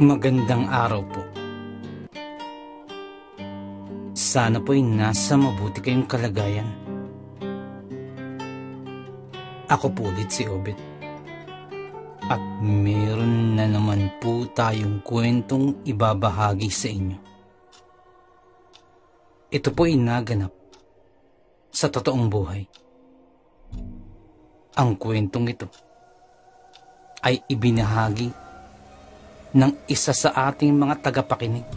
Magandang araw po. Sana po'y nasa mabuti kayong kalagayan. Ako po ulit si Obet. At meron na naman po tayong kwentong ibabahagi sa inyo. Ito po'y naganap sa totoong buhay. Ang kwentong ito ay ibinahagi ng isa sa ating mga tagapakinig.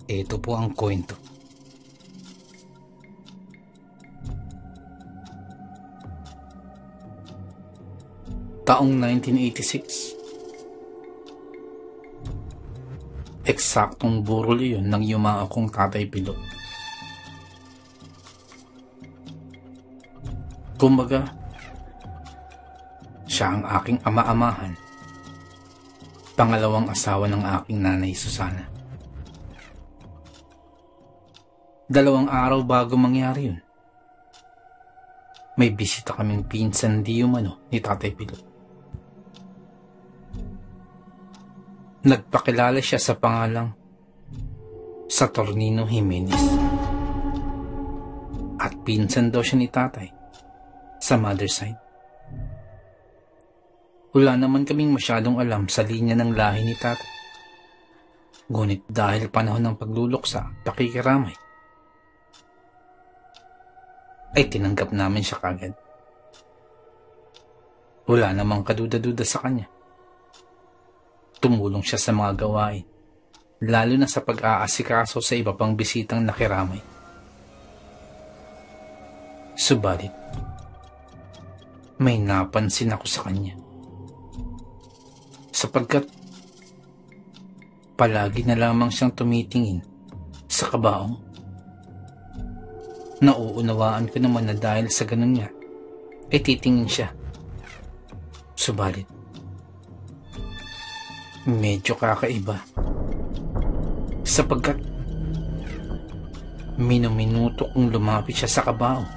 Ito po ang kwento. Taong 1986. Eksaktong burol iyon ng yumaong kong tatay Pilot. Kumbaga, siya ang aking ama-amahan, pangalawang asawa ng aking nanay Susana. 2 araw bago mangyari yun, may bisita kaming pinsan di umano ni Tatay Pilot. Nagpakilala siya sa pangalang Saturnino Jimenez. At pinsan daw siya ni Tatay sa mother side. Wala naman kaming masyadong alam sa linya ng lahi ni Tatay. Ngunit dahil panahon ng pagluluksa at pakikiramay, ay tinanggap namin siya kagad. Wala namang kaduda-duda sa kanya. Tumulong siya sa mga gawain, lalo na sa pag-aasikaso sa iba pang bisitang nakiramay. Subalit, may napansin ako sa kanya. Sapagkat palagi na lamang siyang tumitingin sa kabaong. Nauunawaan ko naman na dahil sa ganun nga, ay titingin siya. Subalit, medyo kakaiba. Sapagkat, minuminuto kung lumapit siya sa kabaong.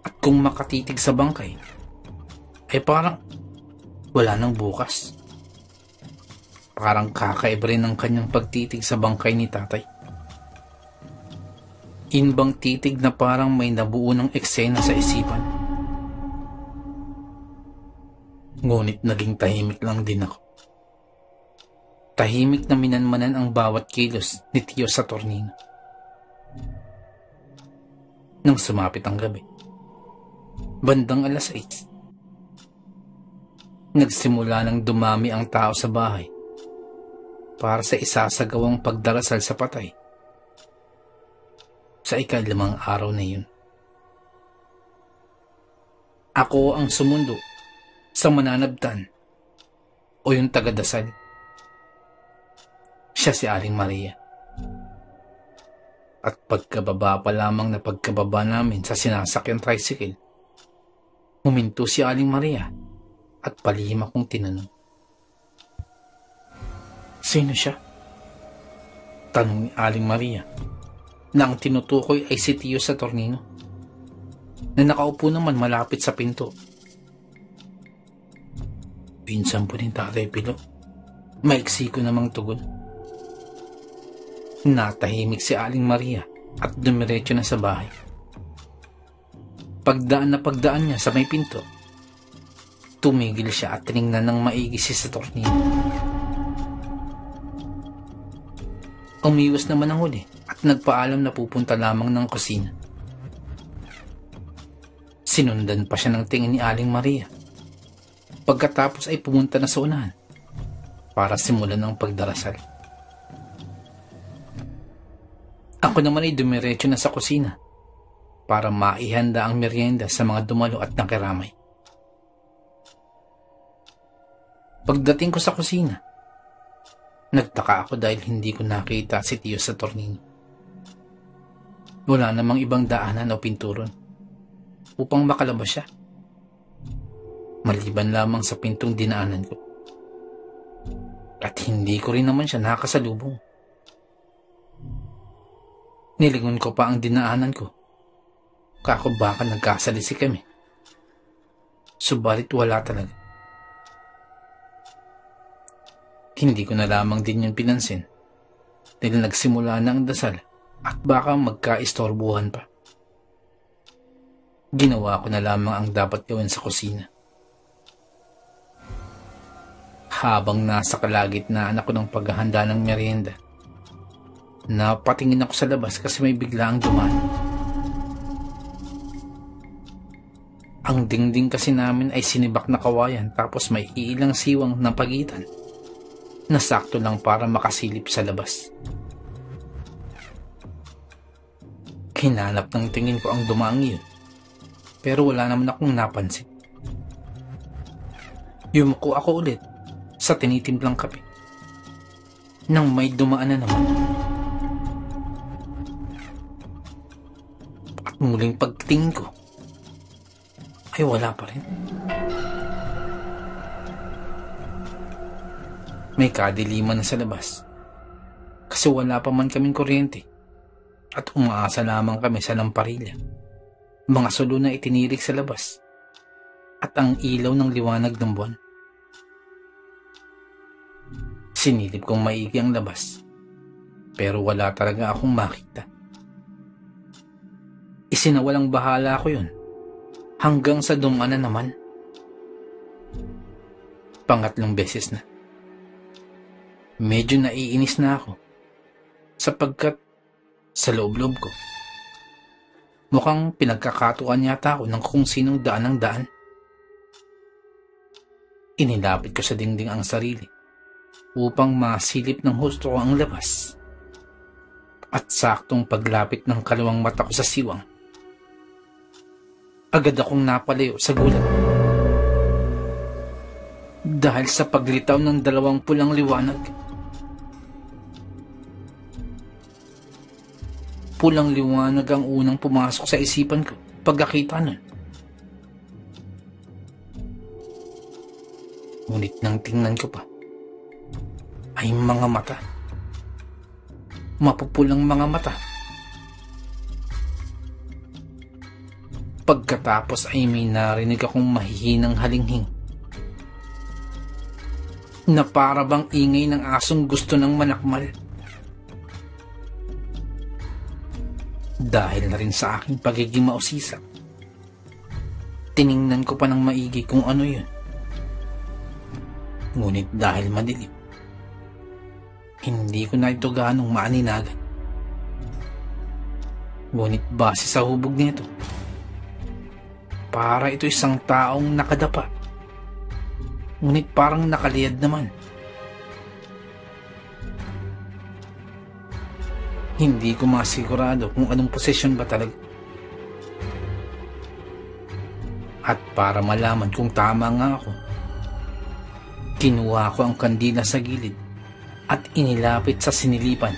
At kung makatitig sa bangkay, ay parang wala nang bukas. Parang kakaiba rin ang kanyang pagtitig sa bangkay ni Tatay. Inbang titig na parang may nabuo ng eksena sa isipan. Ngunit naging tahimik lang din ako. Tahimik na minanmanan ang bawat kilos ni Tio Saturnino. Nang sumapit ang gabi, bandang 6:00, nagsimula nang dumami ang tao sa bahay para sa isasagawang pagdarasal sa patay. Sa ika-5 araw na yun, ako ang sumundo sa mananabtan o yung tagadasal. Siya si Aling Maria. At pagkababa pa lamang na pagkababa namin sa sinasakyang tricycle, huminto si Aling Maria at palihim akong tinanong. Sino siya? Tanong ni Aling Maria na ang tinutukoy ay si Tio Saturnino na nakaupo naman malapit sa pinto. Pinsan po ni Tatay Pilot. Maiksi ko namang tugon. Natahimik si Aling Maria at dumiretso na sa bahay. Pagdaan niya sa may pinto, tumigil siya at tiningnan ng maigi si Saturnino. Umiwas naman ang huli at nagpaalam na pupunta lamang ng kusina. Sinundan pa siya ng tingin ni Aling Maria. Pagkatapos ay pumunta na sa unahan para simulan ng pagdarasal. Ako naman ay dumiretso na sa kusina para maihanda ang merienda sa mga dumalo at nakiramay. Pagdating ko sa kusina, nagtaka ako dahil hindi ko nakita si Tio Saturnino. Wala namang ibang daanan o pinturon upang makalabas siya, maliban lamang sa pintong dinaanan ko. At hindi ko rin naman siya nakasalubong. Nilingon ko pa ang dinaanan ko, kako baka nagkasalisi kami. Subalit wala talaga. Hindi ko na lamang din yung pinansin dahil nagsimula na ang dasal at baka magkaistorbuhan pa. Ginawa ko na lamang ang dapat gawin sa kusina. Habang nasa kalagitnaan ako ng paghahanda ng merienda, napatingin ako sa labas kasi may biglaang dumaan. Ang dingding kasi namin ay sinibak na kawayan tapos may ilang siwang na pagitan na sakto lang para makasilip sa labas. Hinanap ng tingin ko ang dumaang iyon, pero wala naman akong napansin. Yumuko ako ulit sa tinitimplang kape nang may dumaan na naman. At muling pagtingin ko ay wala pa rin. May kadiliman na sa labas kasi wala pa man kaming kuryente at umaasa lamang kami sa lamparilla, mga sulo na itinirik sa labas at ang ilaw ng liwanag ng buwan. Sinilip kong maigi ang labas pero wala talaga akong makita. Isinawalang bahala ko yun hanggang sa dumaan na naman. Pangatlong beses na. Medyo naiinis na ako sapagkat sa loob-loob ko mukhang pinagkakatuan yata ako ng kung sinong daan ng daan. Inilapit ko sa dingding ang sarili upang masilip ng husto ko ang labas. At saktong paglapit ng kalawang mata ko sa siwang, agad akong napalayo sa gulat. Dahil sa paglitaw ng dalawang pulang liwanag. Pulang liwanag ang unang pumasok sa isipan ko pagkakita nun. Ngunit nang tingnan ko pa, ay mga mata. Mapupulang mga mata. Pagkatapos ay may narinig akong mahihinang halinghing na para bang ingay ng asong gusto ng manakmal. Dahil na rin sa aking pagiging mausisa, tiningnan ko pa ng maigi kung ano yun. Ngunit dahil madilim, hindi ko na ito ganong maaninagan. Ngunit base sa hubog nito, para ito isang taong nakadapa. Ngunit parang nakaliyad naman. Hindi ko masigurado kung anong posisyon ba talaga. At para malaman kung tama nga ako, kinuha ko ang kandila sa gilid at inilapit sa sinilipan.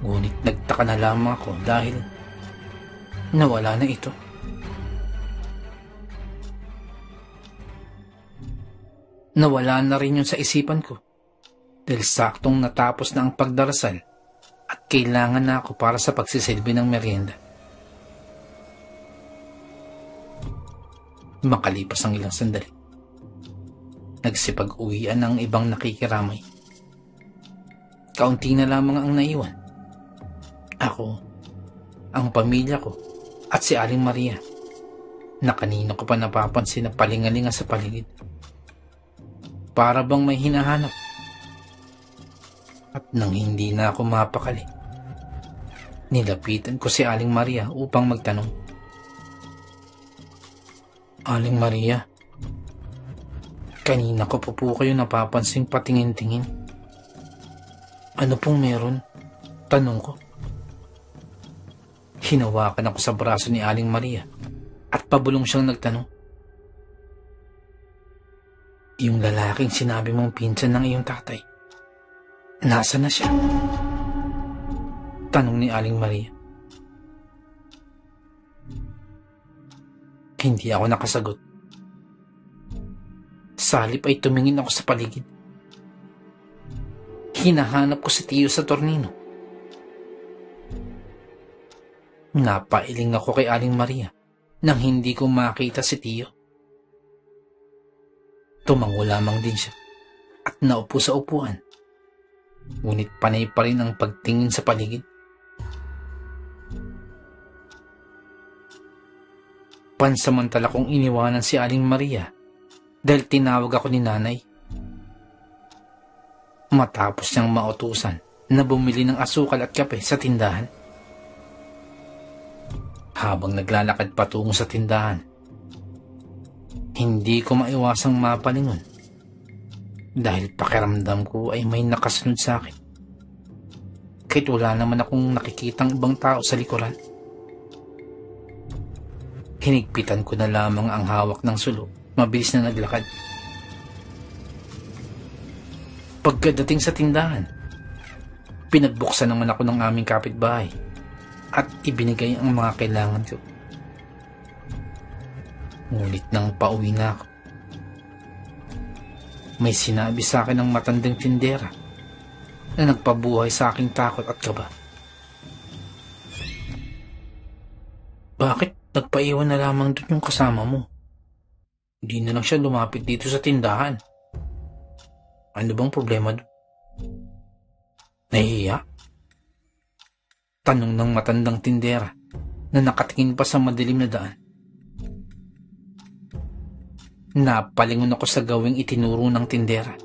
Ngunit nagtaka na lamang ako dahil nawala na ito. Nawala na rin yun sa isipan ko dahil saktong natapos na ang pagdarasal at kailangan na ako para sa pagsisilbi ng merienda. Makalipas ang ilang sandali, nagsipag-uwian ng ibang nakikiramay. Kaunti na lamang ang naiwan. Ako, ang pamilya ko, at si Aling Maria, na kanina ko pa napapansin na palingalinga sa paligid. Para bang may hinahanap. At nang hindi na ako mapakali, nilapitan ko si Aling Maria upang magtanong. Aling Maria, kanina ko po kayo napapansing patingin-tingin. Ano pong meron? Tanong ko. Hinawakan ako sa braso ni Aling Maria at pabulong siyang nagtanong. Yung lalaking sinabi mong pinsan ng iyong tatay, nasa na siya? Tanong ni Aling Maria. Hindi ako nakasagot. Salip ay tumingin ako sa paligid. Hinahanap ko si Tiyo sa tornino. Napailing ako kay Aling Maria nang hindi ko makita si Tio. Tumango lamang din siya at naupo sa upuan. Ngunit panay pa rin ang pagtingin sa paligid. Pansamantala kong iniwanan si Aling Maria dahil tinawag ako ni Nanay. Matapos niyang mautusan na bumili ng asukal at kape sa tindahan. Habang naglalakad patungo sa tindahan, hindi ko maiwasang mapalingon dahil pakiramdam ko ay may nakasunod sa akin. Kahit wala naman akong nakikitang ibang tao sa likuran. Hinigpitan ko na lamang ang hawak ng sulo, mabilis na naglakad. Pagkadating sa tindahan, pinagbuksan naman ako ng aming kapitbahay at ibinigay ang mga kailangan ko. Ngunit nang pauwi na ako, may sinabi sa akin ng matandang tindera na nagpabuhay sa aking takot at kaba. Bakit nagpaiwan na lamang doon yung kasama mo? Hindi na lang siya lumapit dito sa tindahan. Ano bang problema doon? Nahihiya? Tanong ng matandang tindera na nakatingin pa sa madilim na daan. Napalingon ako sa gawing itinuro ng tindera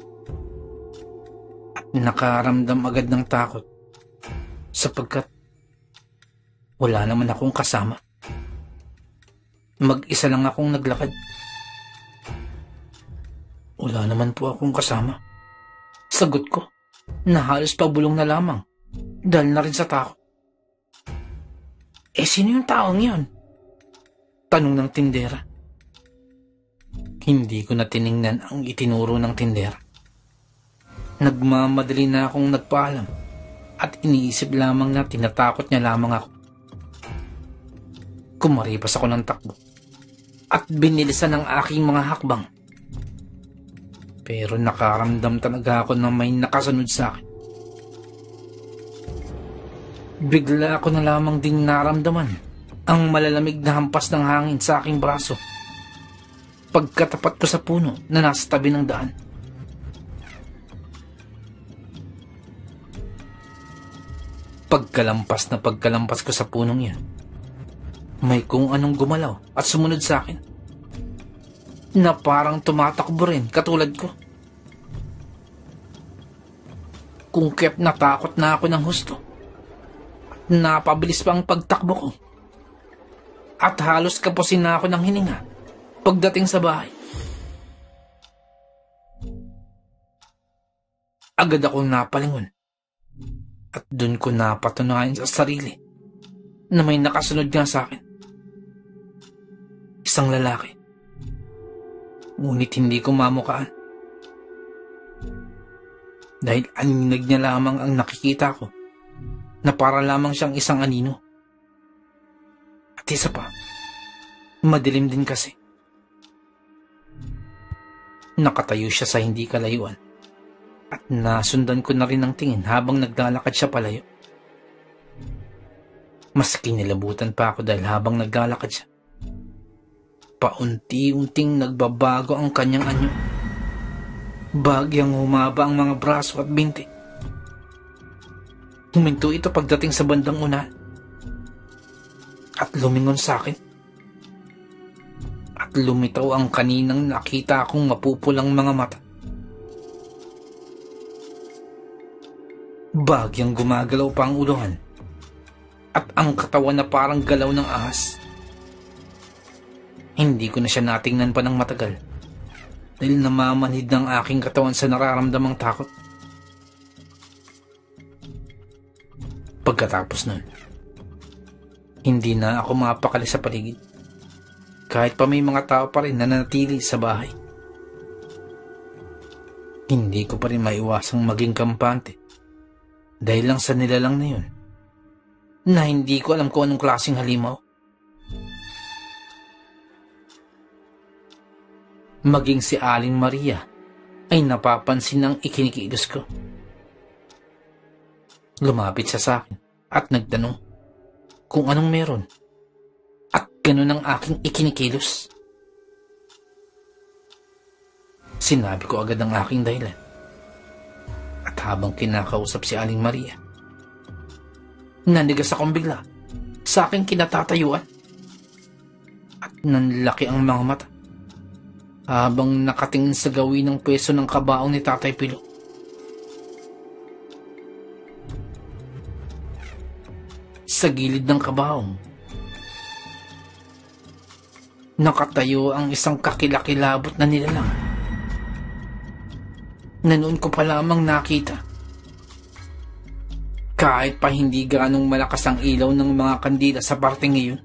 at nakaramdam agad ng takot sapagkat wala naman akong kasama. Mag-isa lang akong naglakad. Wala naman po akong kasama. Sagot ko na halos pabulong na lamang dahil na rin sa takot. Sino yung taong yun? Tanong ng tindera. Hindi ko na tiningnan ang itinuro ng tindera. Nagmamadali na akong nagpaalam at iniisip lamang na tinatakot niya lamang ako. Kumaripas ako ng takbo at binilisan ang aking mga hakbang. Pero nakaramdam talaga ako na may nakasunod sa akin. Bigla ako na lamang ding naramdaman ang malalamig na hampas ng hangin sa aking braso pagkatapat ko sa puno na nasa tabi ng daan. Pagkalampas ko sa punong yan, may kung anong gumalaw at sumunod sa akin na parang tumatakbo rin katulad ko. Kung kaya't natakot na ako ng husto. Napabilis pa ang pagtakbo ko. At halos kapusin na ako ng hininga pagdating sa bahay. Agad akong napalingon. At dun ko napatunayan sa sarili na may nakasunod nga sa akin. Isang lalaki. Ngunit hindi ko mamukaan. Dahil aninag niya lamang ang nakikita ko na para lamang siyang isang anino. At isa pa, madilim din kasi. Nakatayo siya sa hindi kalayuan at nasundan ko na rin ang tingin habang naglalakad siya palayo. Mas kinilabutan pa ako dahil habang naglalakad siya, paunti-unting nagbabago ang kanyang anyo. Bagyang humaba ang mga braso at binti. Huminto ito pagdating sa bandang unahan at lumingon sa akin. At lumitaw ang kaninang nakita akong mapupulang mga mata. Bagyang gumagalaw pa ang uluhan at ang katawan na parang galaw ng ahas. Hindi ko na siya natingnan pa ng matagal dahil namamanhid ng aking katawan sa nararamdamang takot. Pagkatapos nun, hindi na ako mapakali sa paligid kahit pa may mga tao pa rin na nanatili sa bahay. Hindi ko pa rin maiwasang maging kampante dahil lang sa nilalang na yun na hindi ko alam kung anong klaseng halimaw. Maging si Aling Maria ay napapansin ng ikinikilos ko. Lumapit siya sa akin at nagtanong kung anong meron at ganun ang aking ikinikilos? Sinabi ko agad ang aking dahilan. At habang kinakausap si Aling Maria, nanigas akong bigla sa aking kinatatayuan. At nanlaki ang mga mata habang nakatingin sa gawin ng pwesto ng kabaong ni Tatay Pilo. Sa gilid ng kabaong, nakatayo ang isang kakilakilabot na nilalang na noon ko pa lamang nakita. Kahit pa hindi ganong malakas ang ilaw ng mga kandila sa parte ngayon,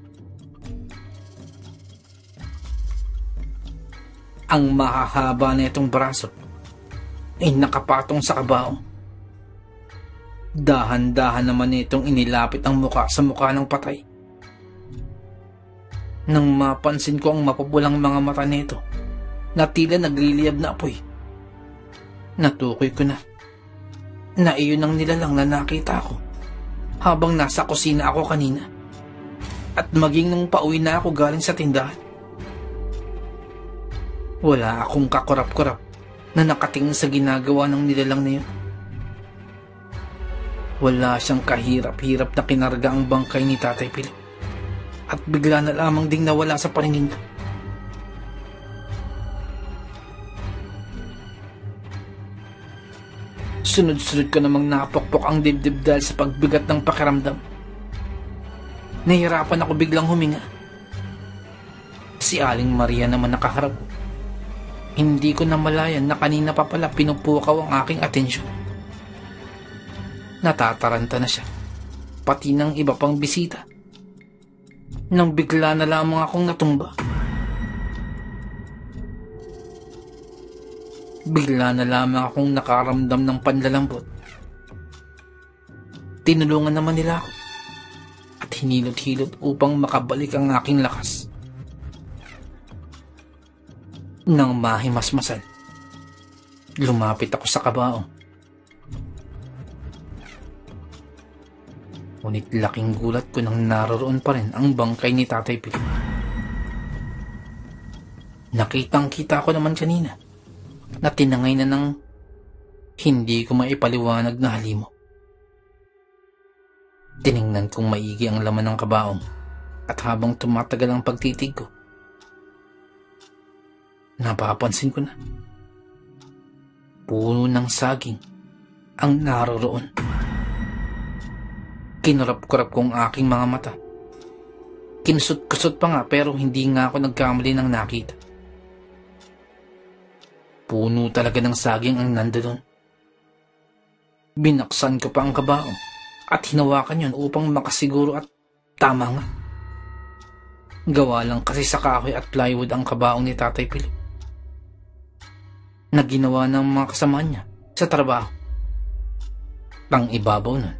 ang mahahaba na itong braso ay nakapatong sa kabaong. Dahan-dahan naman itong inilapit ang muka sa muka ng patay. Nang mapansin ko ang mapupulang mga mata nito na tila nagliliyab na apoy, natukoy ko na iyon ang nilalang na nakita ko habang nasa kusina ako kanina at maging nung pauwi na ako galing sa tindahan. Wala akong kakurap-kurap na nakatingin sa ginagawa ng nilalang na yun. Wala siyang kahirap-hirap na kinarga ang bangkay ni Tatay Pilo at bigla na lamang ding nawala sa paningin ko. Sunod-sunod ko namang napokpok ang dibdib dahil sa pagbigat ng pakiramdam. Nahirapan ako biglang huminga. Si Aling Maria naman nakaharap ko. Hindi ko namalayan na kanina pa pala pinupukaw ang aking atensyon. Natataranta na siya, pati ng iba pang bisita, nang bigla na lamang akong natumba. Bigla na lamang akong nakaramdam ng panlalambot. Tinulungan naman nila ako at hinilot-hilot upang makabalik ang aking lakas. Nang mahimasmasan, lumapit ako sa kabaong. Ngunit laking gulat ko nang naroroon pa rin ang bangkay ni Tatay Pilo. Nakitang-kita ko naman kanina na tinangay na ng hindi ko maipaliwanag na halimo. Tiningnan kong maigi ang laman ng kabaong at habang tumatagal ang pagtitig ko, napapansin ko na puno ng saging ang naroroon. Kinurap-kurap kong aking mga mata. Kinusot-kusot pa nga pero hindi nga ako nagkamali ng nakita. Puno talaga ng saging ang nandoon. Binaksan ko pa ang kabaong at hinawakan yun upang makasiguro at tama nga. Gawa lang kasi sa kahoy at plywood ang kabaong ni Tatay Pilo na ginawa ng mga kasama niya sa trabaho. Ang ibabaw nun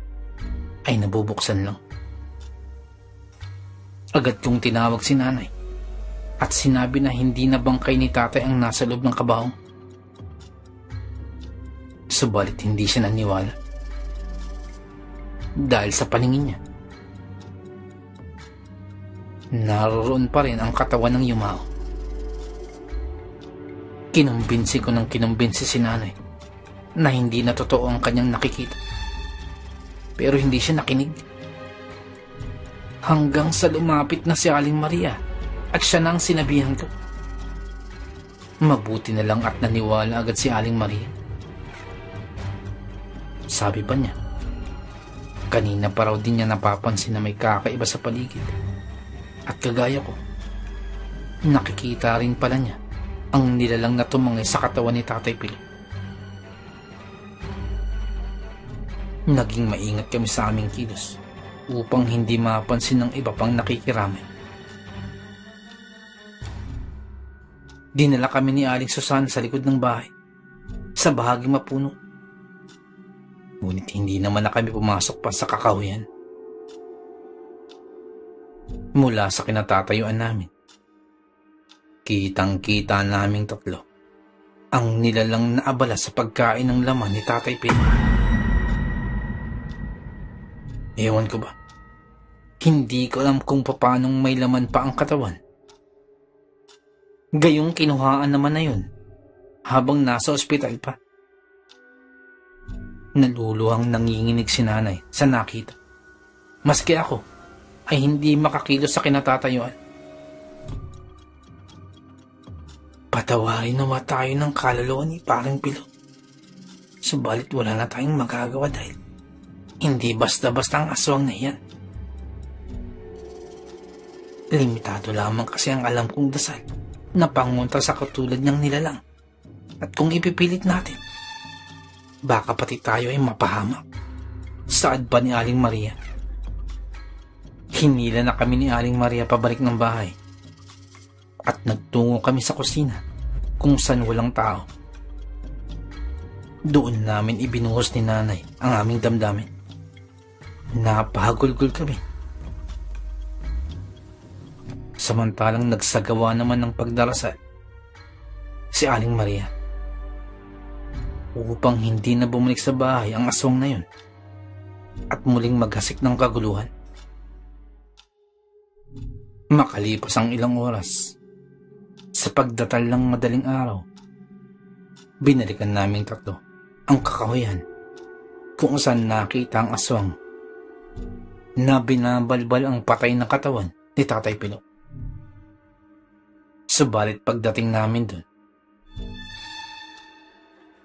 ay nabubuksan lang. Agad kong tinawag si nanay at sinabi na hindi na bangkay ni tatay ang nasa loob ng kabaong. Subalit hindi siya naniwala dahil sa paningin niya naroroon pa rin ang katawan ng yumao. Kinumbinsi ko ng kinumbinsi si nanay na hindi na totoo ang kanyang nakikita. Pero hindi siya nakinig. Hanggang sa lumapit na si Aling Maria at siya nang sinabihan ko. Mabuti na lang at naniwala agad si Aling Maria. Sabi pa niya, kanina pa raw din niya napapansin na may kakaiba sa paligid. At kagaya ko, nakikita rin pala niya ang nilalang na tumangay sa katawan ni Tatay Pilo. Naging maingat kami sa aming kilos upang hindi mapansin ng iba pang nakikiramay. Dinala kami ni Aling Susan sa likod ng bahay, sa bahaging mapuno. Ngunit hindi naman na kami pumasok pa sa kakahuyan. Mula sa kinatatayuan namin, kitang-kita naming tatlo ang nilalang na abala sa pagkain ng laman ni Tatay Pilo. Ewan ko ba, Hindi ko alam kung paanong may laman pa ang katawan. Gayong kinuhaan naman na yun habang nasa ospital pa. Naluluhang nanginginig si nanay sa nakita. Maski ako ay hindi makakilos sa kinatatayuan. Patawarin nawa tayo ng kaluluwa ni Paring Pilot. Subalit wala na tayong magagawa dahil hindi basta-basta ang aswang na iyan. Limitado lamang kasi ang alam kong dasal na pangunta sa katulad niyang nilalang. At kung ipipilit natin, baka pati tayo ay mapahamak. Saad pa ni Aling Maria. Hinila na kami ni Aling Maria pabalik ng bahay. At nagtungo kami sa kusina kung saan walang tao. Doon namin ibinuhos ni nanay ang aming damdamin. Napahagulgol kami. Samantalang nagsagawa naman ng pagdarasal si Aling Maria upang hindi na bumalik sa bahay ang aswang na yun at muling maghasik ng kaguluhan. Makalipas ang ilang oras, sa pagdatal ng madaling araw, binalikan naming tatlo ang kakahuyan kung saan nakita ang aswang na binabalbal ang patay na katawan ni Tatay Pilot. Subalit pagdating namin doon,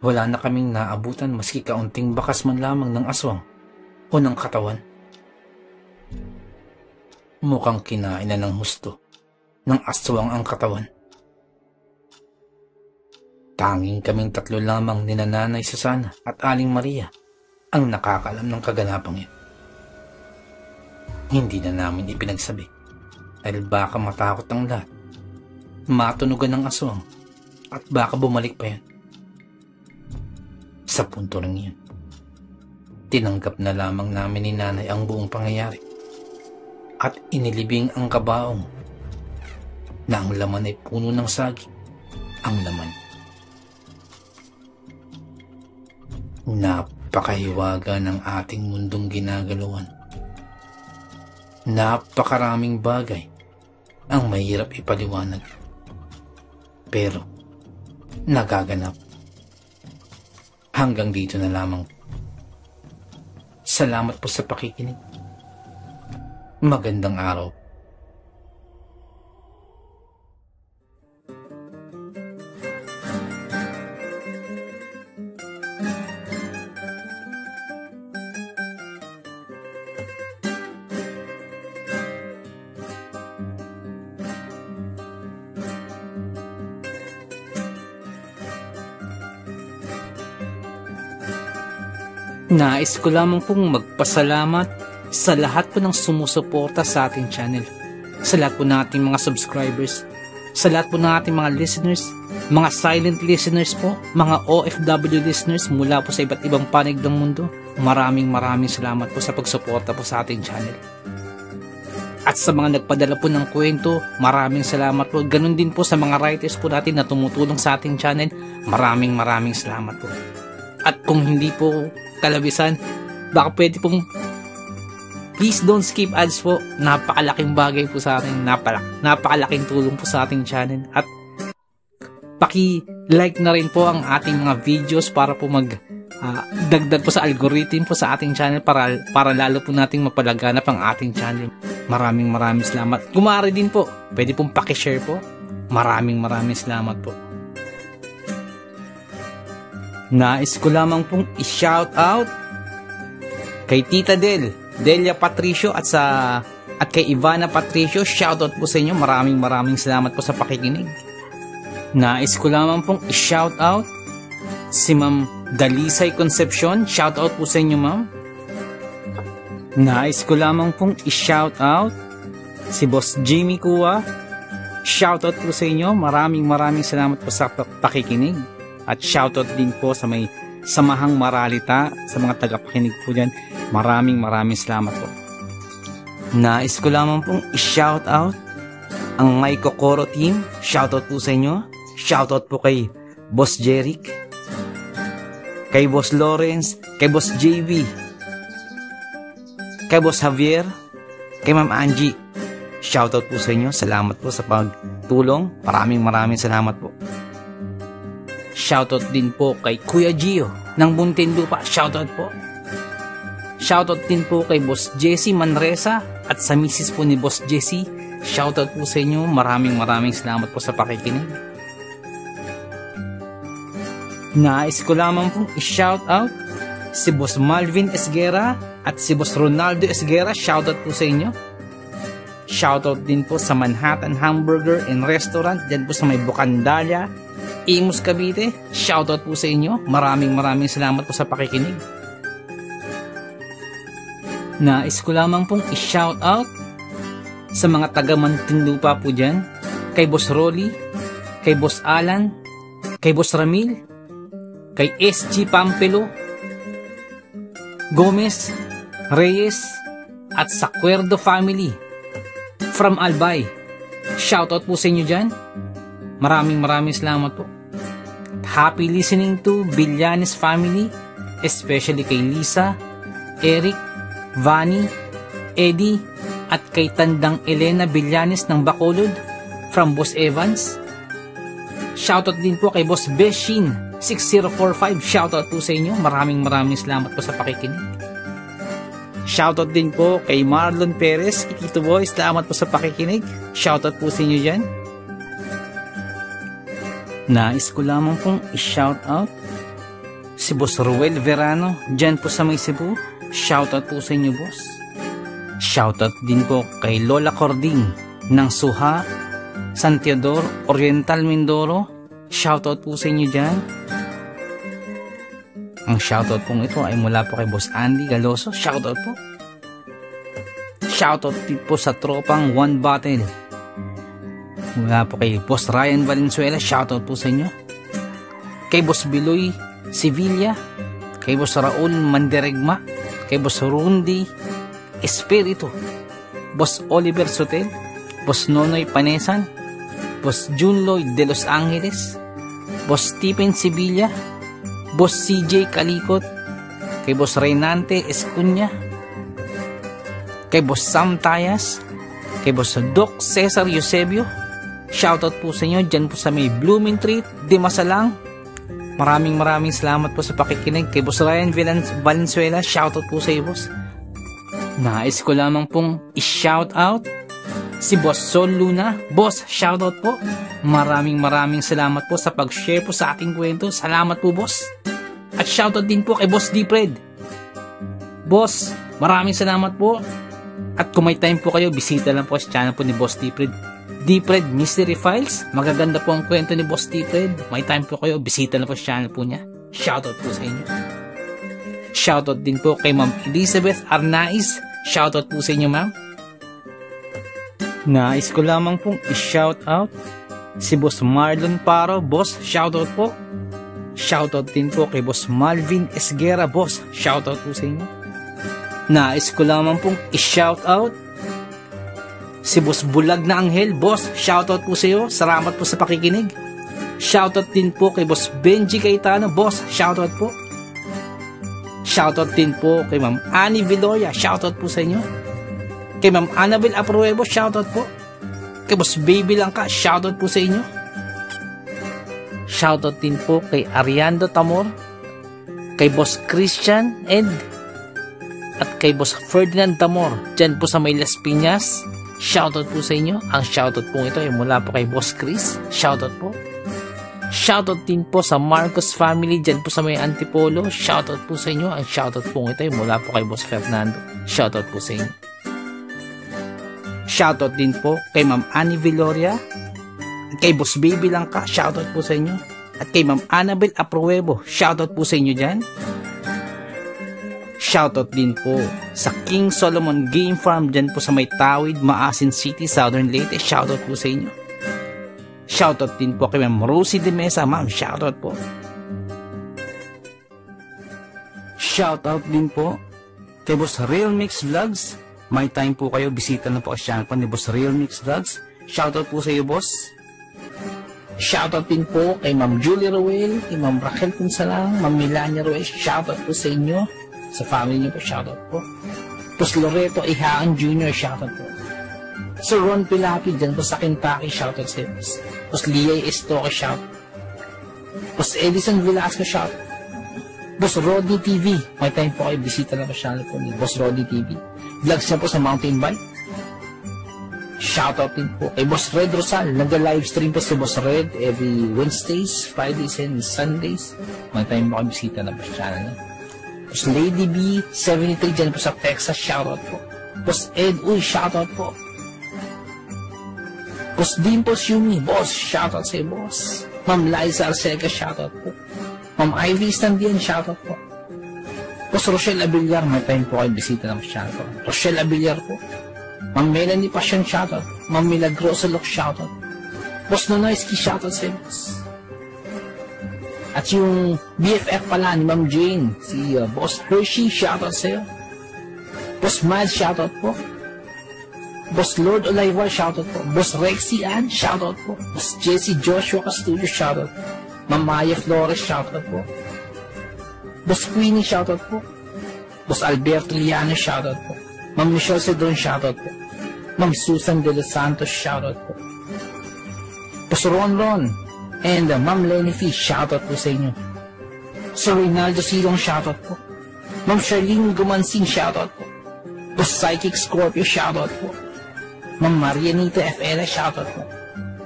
wala na kaming naabutan maski kaunting bakas man lamang ng aswang o ng katawan. Mukhang kinain na ng husto ng aswang ang katawan. Tanging kaming tatlo lamang ni Nanay Susana at Aling Maria ang nakakaalam ng kaganapang yun. Hindi na namin ipinagsabi dahil baka matakot ang lahat, matunugan ng aswang at baka bumalik pa yun. Sa punto rin yun, tinanggap na lamang namin ni Nanay ang buong pangyayari at inilibing ang kabaong na ang laman ay puno ng saging. Ang laman, napakahiwaga ng ating mundong ginagalawan. Napakaraming bagay ang mahirap ipaliwanag, pero nagaganap. Hanggang dito na lamang. Salamat po sa pakikinig. Magandang araw. Nais ko lamang pong magpasalamat sa lahat po ng sumusuporta sa ating channel, sa lahat po ng ating mga subscribers, sa lahat po ng ating mga listeners, mga silent listeners po, mga OFW listeners mula po sa iba't ibang panig ng mundo. Maraming salamat po sa pagsuporta po sa ating channel. At sa mga nagpadala po ng kwento, maraming salamat po. Ganun din po sa mga writers po natin na tumutulong sa ating channel. Maraming salamat po. At kung hindi po kalabisan, baka pwede pong please don't skip ads po. Napakalaking bagay po sa atin, napakalaking tulong po sa ating channel. At paki-like na rin po ang ating mga videos para po dagdag po sa algorithm po sa ating channel para lalo po nating mapalaganap ang ating channel. Maraming salamat. Kung maaari din po, pwede pong paki-share po. Maraming salamat po. Nais ko lamang pong i-shout out kay Tita Delia Patricio at kay Ivana Patricio. Shout out po sa inyo. Maraming salamat po sa pakikinig. Nais ko lamang pong i-shout out si Ma'am Dalisay Concepcion. Shout out po sa inyo, ma'am. Nais ko lamang pong i-shout out si Boss Jimmy Kua. Shout out po sa inyo. Maraming salamat po sa pakikinig. At shoutout din po sa may Samahang Maralita, sa mga tagapakinig po dyan. Maraming salamat po. Nais ko lamang pong i-shoutout ang My Kokoro team. Shoutout po sa inyo. Shoutout po kay Boss Jeric, kay Boss Lawrence, kay Boss JV, kay Boss Javier, Kay Ma'am Angie, shoutout po sa inyo. Salamat po sa pagtulong. Maraming salamat po. Shoutout din po kay Kuya Gio ng Muntinlupa. Shoutout po. Shoutout din po kay Boss Jesse Manresa at sa misis po ni Boss Jesse. Shoutout po sa inyo. Maraming salamat po sa pakikinig. Nais ko lamang pong i-shoutout si Boss Malvin Esguera at si Boss Ronaldo Esguera. Shoutout po sa inyo. Shoutout din po sa Manhattan Hamburger and Restaurant dyan po sa may Bucandalia, Imus, Cavite. Shoutout po sa inyo. Maraming salamat po sa pakikinig. Nais ko lamang pong i-shoutout sa mga taga Muntinlupa po dyan, kay Boss Rolly, kay Boss Alan, kay Boss Ramil, kay SG Pampelo, Gomez, Reyes, at sa Cuerdo family from Albay. Shoutout po sa inyo dyan. Maraming salamat po. Happy listening to Villanes family, especially kay Lisa, Eric, Vani, Eddie, at kay Tandang Elena Villanes ng Bacolod from Boss Evans. Shoutout din po kay Boss Beshin 6045. Shoutout po sa inyo. Maraming salamat po sa pakikinig. Shoutout din po kay Marlon Perez, Kikito Boy. Salamat po sa pakikinig. Shoutout po sa inyo dyan. Nais ko lamang pong i-shoutout si Boss Ruel Verano dyan po sa may Cebu. Shoutout po sa inyo, boss. Shoutout din po kay Lola Cording ng Suha, San Teodoro, Oriental Mindoro. Shoutout po sa inyo dyan. Ang shoutout pong ito ay mula po kay Boss Andy Galoso. Shoutout po. Shoutout din po sa tropang One Battle. Mula po kay Boss Ryan Valenzuela. Shoutout po sa inyo. Kay Boss Biloy Sevilla. Kay Boss Raul Manderegma. Kay Boss Rundi Espiritu. Boss Oliver Sotel. Boss Nonoy Panesan. Boss June Lloyd de Los Angeles. Boss Stephen Sevilla. Boss CJ Kalikot. Kay Boss Reynante Escuña. Kay Boss Sam Tayas. Kay Boss Doc Cesar Eusebio. Shoutout po sa inyo dyan po sa may Blooming Tree, Dimasalang. Maraming salamat po sa pakikinig. Kay Boss Ryan Valenzuela. Shoutout po sa iyo, boss. Nais ko lamang pong i-shoutout si Boss Sol Luna. Boss, shoutout po. Maraming salamat po sa pag-share po sa ating kwento. Salamat po, boss. At shoutout din po kay Boss Dipred. Boss, maraming salamat po. At kung may time po kayo, bisita lang po sa channel po ni Boss Dipred. Dipred Mystery Files. Magaganda po ang kwento ni Boss Dipred. May time po kayo, bisita lang po sa channel po niya. Shoutout po sa inyo. Shoutout din po kay Ma'am Elizabeth Arnaiz. Shoutout po sa inyo, ma'am. Nais ko lamang pong i-shoutout si Boss Marlon Paro. Boss, shoutout po. Shoutout din po kay Boss Malvin Esguera. Boss, shoutout po sa inyo. Nais ko lamang pong i-shoutout si Boss Bulag na Anghel. Boss, shoutout po sa iyo. Salamat po sa pakikinig. Shoutout din po kay Boss Benji Cayetano. Boss, shoutout po. Shoutout din po kay Ma'am Annie Viloria. Shoutout po sa inyo. Kay Ma'am Annabel Apruebo. Shoutout po. Kay Boss Baby Langka. Shoutout po sa inyo. Shoutout din po kay Ariando Tamor. Kay Boss Christian Ed. At kay Boss Ferdinand Tamor. Diyan po sa may Las Piñas. Shoutout po sa inyo. Ang shoutout po ito ay mula po kay Boss Chris. Shoutout po. Shoutout din po sa Marcos family dyan po sa may Antipolo. Shoutout po sa inyo. Ang shoutout po ito ay mula po kay Boss Fernando. Shoutout po sa inyo. Shoutout din po kay Ma'am Annie Viloria. At kay Boss Baby Langka. Shoutout po sa inyo. At kay Ma'am Annabel Apruebo. Shoutout po sa inyo dyan. Shoutout din po sa King Solomon Game Farm dyan po sa may Tawid, Maasin City, Southern Leyte. Shoutout po sa inyo. Shoutout din po kay Ma'am Rosie de Mesa. Ma'am, shoutout po. Shoutout din po kay Boss Real Mix Vlogs. May time po kayo, bisita na po ang channel po ni Boss Real Mix Vlogs. Shoutout po sa iyo, boss. Shoutout din po kay Ma'am Julie Roel, kay Ma'am Raquel Punsalang, Ma'am Melania Roel. Shoutout po sa inyo. Sa family niyo po, shoutout po. Tapos Loreto Ihaan Jr., shoutout po. Sir Ron Pilapi, dyan po sa Kentucky, shoutout sa iyo. Tapos Liay Estoque, shoutout. Tapos Edison Velasco, shoutout. Boss Rodney TV, may time po kayo, bisita na po channel po ni Boss Rodney TV. Vlogs niya po sa mountain bike. Shoutout din po kay Boss Red Rosal. Nag-livestream po si Boss Red every Wednesdays, Fridays, and Sundays. May time po kayo, bisita na po sa channel niya. Boss Lady B, 73 dyan po sa Texas, shoutout po. Boss Ed Uy, shoutout po. Boss Dimples Yumi, boss, shoutout sa iyo, boss. Ma'am Liza Arcega, shoutout po. Ma'am Ivy Standian, shoutout po. Boss Rochelle Abillar, may time po kayo, bisita ng channel po. Rochelle Abillar po. Ma'am Melanie Passion, shoutout. Ma'am Milagrosa Lok, shoutout. Boss Nonoyski, shoutout sa iyo, boss. At yung BFF pala ni Ma'am Jane, si Boss Hershey, shoutout sa iyo. Boss Miles, shoutout po. Boss Lord Olivar, shoutout po. Boss Rexy Ann, shoutout po. Boss Jesse Joshua Castillo, shoutout po. Ma'am Maya Flores, shoutout po. Boss Queenie, shoutout po. Boss Alberto Liano, shoutout po. Ma'am Michelle Cedron, shoutout po. Ma'am Susan De Los Santos, shoutout po. Boss Ron Ron, and Ma'am Lenny Fish, shoutout po sa inyo. Sir Reynaldo Silong, shoutout po. Ma'am Charlene Gumansing, shoutout po. Boss Psychic Scorpio, shoutout po. Ma'am Marianita FL, shoutout po.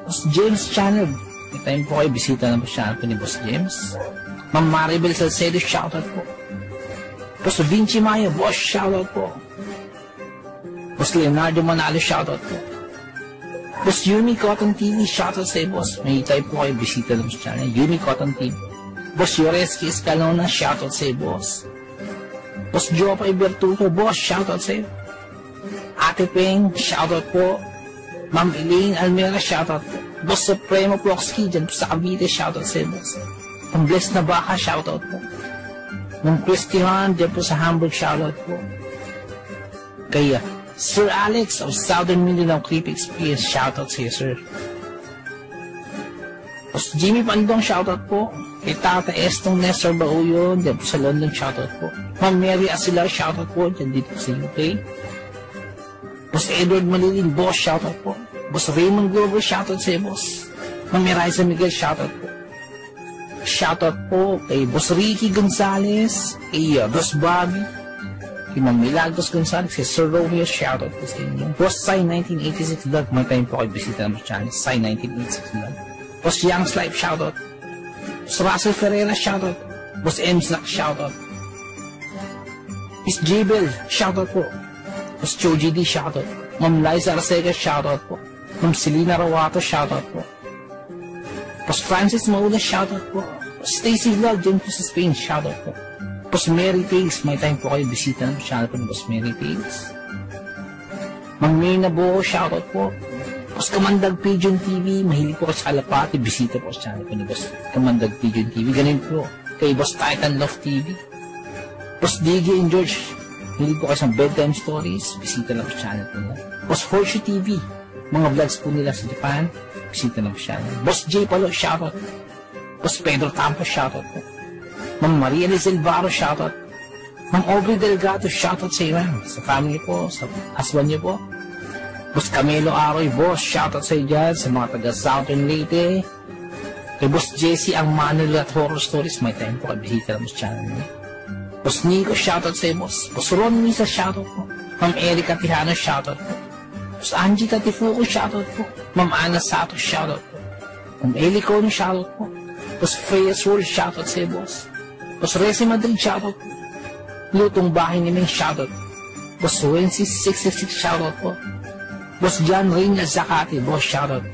Boss James Channel, may time po kayo, bisita na po channel po ni Boss James. Ma'am Maribel Salcedo, shoutout po. Boss Vinci Maya, boss, shoutout po. Boss Leonardo Manalo, shoutout po. Boss Yumi Cotton TV, shoutout sa iyo, boss. May time po kayo, bisita na po sa channel, Yumi Cotton TV. Boss Yoreski Escalona, shoutout sa iyo, boss. Boss Jopay Bertuto, boss, shoutout sa iyo. Ate Peng, shoutout po. Ma'am Elaine Almera, shoutout po. Boss Supremo Ploxky, dyan po sa Cavite, shoutout sa iyo, boss. Ang Bless na Baka, shoutout po. Ma'am Christian, dyan po sa Hamburg, shoutout po. Kaya, Sir Alex of Southern Mindanao Creepy Experience, shoutout sa iyo, sir. Boss Jimmy Pandong, shoutout po. Kay Tata Estong Nestor Bauyon, dyan po sa London, shoutout po. Ma'am Mary Asilar, shoutout po, dyan dito sa UK. Boss Edward Malilin, boss, shoutout po. Boss Raymond Glover, shoutout sa iyo, boss. Ma'am Eliza Miguel, shoutout po. Shoutout po kay Boss Ricky Gonzalez, kay Boss Bobby, kay Ma'am Milagros Gonzalez, kay Sir Romeo, shoutout po sa inyo. Boss Sai 1986 Vlog, may time po kayo bisita ng channel, Sai 1986 Vlog. Boss Young's Life, shoutout. Boss Russell Ferreira, shoutout. Boss Mslack, shoutout. Miss Jabel, shoutout po. Boss Choji D, shoutout. Ma'am Liza Arcega, shoutout po. Ma'am Selena Rawato, shoutout po. Boss Francis Maula, shoutout po. Boss Stacy Vlog, dyan po sa Spain, shoutout po. Boss Mary Tales, may time po kayo bisita ng channel po ng Boss Mary Tales. Ma'am Mirna Buo, shoutout po. Boss Kamandag Pigeon TV, mahilig po sa Kalapati, bisita po sa channel po ni Boss Kamandag Pigeon TV. Ganun po kay Boss Titan Love TV. Boss Diggy and George, mahilig po kayo sa bedtime stories, bisita lang po sa channel po nila. Boss Horseshoe TV, mga vlogs po nila sa Japan, bisita lang po sa channel. Boss J Palo, shoutout. Boss Pedro Tampo, shoutout po. Ma'am Maria Lizel Barro, shoutout. Ma'am Aubrey Delgado, shoutout sa iyo, sa family po, sa husband niyo po. Boss Camelo Aroy, boss, shoutout sa iyo dyan, sa mga taga Southern Leyte. Kay Boss Jesse ang Manuel at Horror Stories, may time po, kabisita lang sa channel niya. Boss Nico, shoutout sa iyo, boss. Boss Ron Misa, shoutout po. Ma'am Erika Tihano, shoutout po. Boss Angie Tatifuco, shoutout po. Ma'am Ana Sato, shoutout po. Ma'am Eli Cono, shoutout po. Boss Freya Soul, shoutout sa iyo, boss. Boss Resi Madrid, shoutout po. Lutong Bahay ni Ming, shoutout. Boss Wences 66, shoutout po. Boss John Reina Zakati, boss, shoutout.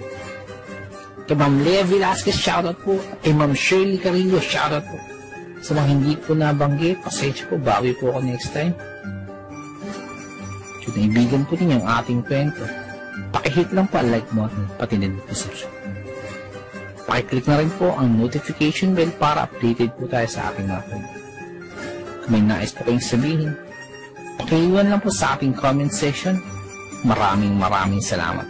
Kay Ma'am Lea Velasquez, shoutout po. Kay Ma'am Shirley Carillo, shoutout po. Sa mga hindi po nabanggit, pasensya po, bawi po ako next time. So, naibigan po ninyo ang ating kwento. Pakihit lang po ang like button, pati din po subscribe. Pakiclick na rin po ang notification bell para updated po tayo sa ating mga kwento. Kung may nais po kayong sabihin, pakiiwan lang po sa ating comment section. Maraming salamat.